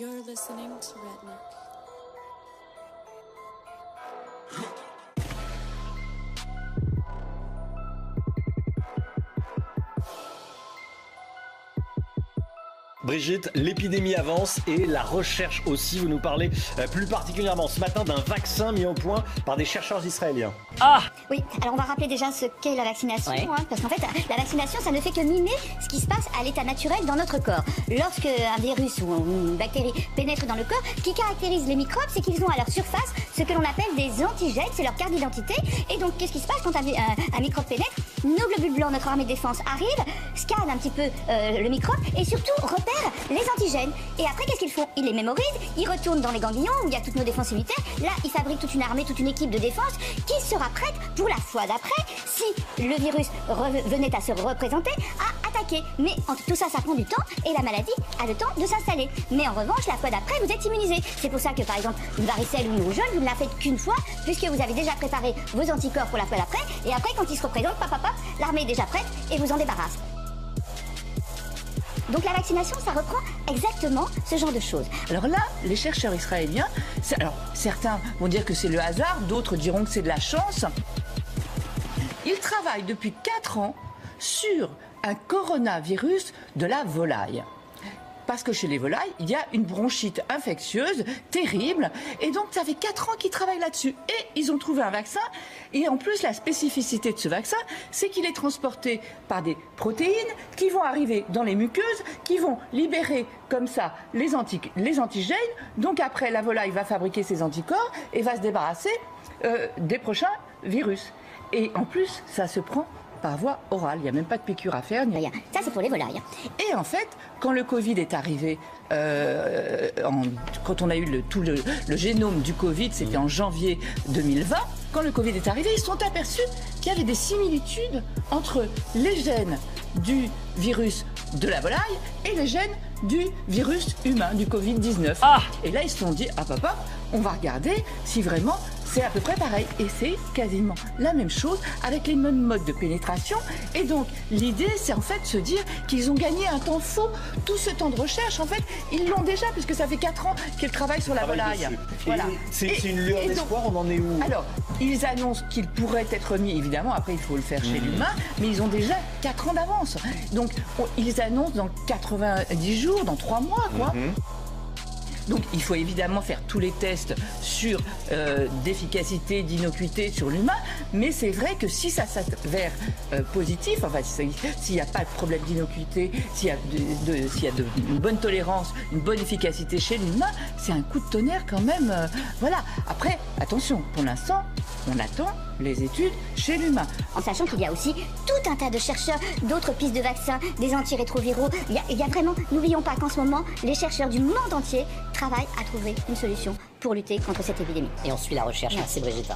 You're listening to Redneck. Brigitte, l'épidémie avance et la recherche aussi. Vous nous parlez plus particulièrement ce matin d'un vaccin mis au point par des chercheurs israéliens. Ah! Oui, alors on va rappeler déjà ce qu'est la vaccination, parce qu'en fait, la vaccination, ça ne fait que mimer ce qui se passe à l'état naturel dans notre corps. Lorsque un virus ou une bactérie pénètre dans le corps, ce qui caractérise les microbes, c'est qu'ils ont à leur surface ce que l'on appelle des antigènes, c'est leur carte d'identité. Et donc, qu'est-ce qui se passe quand un microbe pénètre? Nos globules blancs, notre armée de défense arrive, scanne un petit peu le microbe et surtout repère les antigènes. Et après, qu'est-ce qu'ils font? Ils les mémorisent, ils retournent dans les ganglions où il y a toutes nos défenses immunitaires. Là, ils fabriquent toute une armée, toute une équipe de défense qui sera prête pour la fois d'après, si le virus venait à se représenter, à attaquer. Mais entre tout ça, ça prend du temps et la maladie a le temps de s'installer. Mais en revanche, la fois d'après, vous êtes immunisé. C'est pour ça que, par exemple, une varicelle ou une rougeole, vous ne la faites qu'une fois, puisque vous avez déjà préparé vos anticorps pour la fois d'après. Et après, quand ils se représentent, l'armée est déjà prête et vous en débarrasse. Donc la vaccination, ça reprend exactement ce genre de choses. Alors là, les chercheurs israéliens, alors certains vont dire que c'est le hasard, d'autres diront que c'est de la chance. Ils travaillent depuis 4 ans sur un coronavirus de la volaille. Parce que chez les volailles, il y a une bronchite infectieuse terrible. Et donc, ça fait 4 ans qu'ils travaillent là-dessus. Et ils ont trouvé un vaccin. Et en plus, la spécificité de ce vaccin, c'est qu'il est transporté par des protéines qui vont arriver dans les muqueuses, qui vont libérer comme ça les antigènes. Donc après, la volaille va fabriquer ses anticorps et va se débarrasser des prochains virus. Et en plus, ça se prend par voie orale, il n'y a même pas de piqûre à faire. Rien. Ça, c'est pour les volailles. Et en fait, quand le Covid est arrivé, quand on a eu le génome du Covid, c'était en janvier 2020, quand le Covid est arrivé, ils se sont aperçus qu'il y avait des similitudes entre les gènes du virus de la volaille et les gènes du virus humain, du Covid-19. Ah! Et là, ils se sont dit, ah papa, on va regarder si vraiment c'est à peu près pareil. Et c'est quasiment la même chose avec les mêmes modes de pénétration. Et donc, l'idée, c'est en fait de se dire qu'ils ont gagné un temps fou. Tout ce temps de recherche, en fait, ils l'ont déjà, puisque ça fait 4 ans qu'ils travaillent sur la volaille. Voilà. C'est une lueur d'espoir, on en est où? Alors, ils annoncent qu'ils pourraient être mis, évidemment, après il faut le faire chez l'humain, mais ils ont déjà 4 ans d'avance. Donc, ils annoncent dans 90 jours, dans 3 mois, quoi. Donc il faut évidemment faire tous les tests sur d'efficacité, d'innocuité sur l'humain, mais c'est vrai que si ça s'avère positif, enfin s'il n'y a pas de problème d'innocuité, s'il y a une bonne tolérance, une bonne efficacité chez l'humain, c'est un coup de tonnerre quand même. Voilà. Après, attention, pour l'instant, on attend les études chez l'humain. En sachant qu'il y a aussi tout un tas de chercheurs, d'autres pistes de vaccins, des antirétroviraux. Il y a vraiment, n'oublions pas qu'en ce moment, les chercheurs du monde entier travaillent à trouver une solution pour lutter contre cette épidémie. Et on suit la recherche. Merci Brigitte.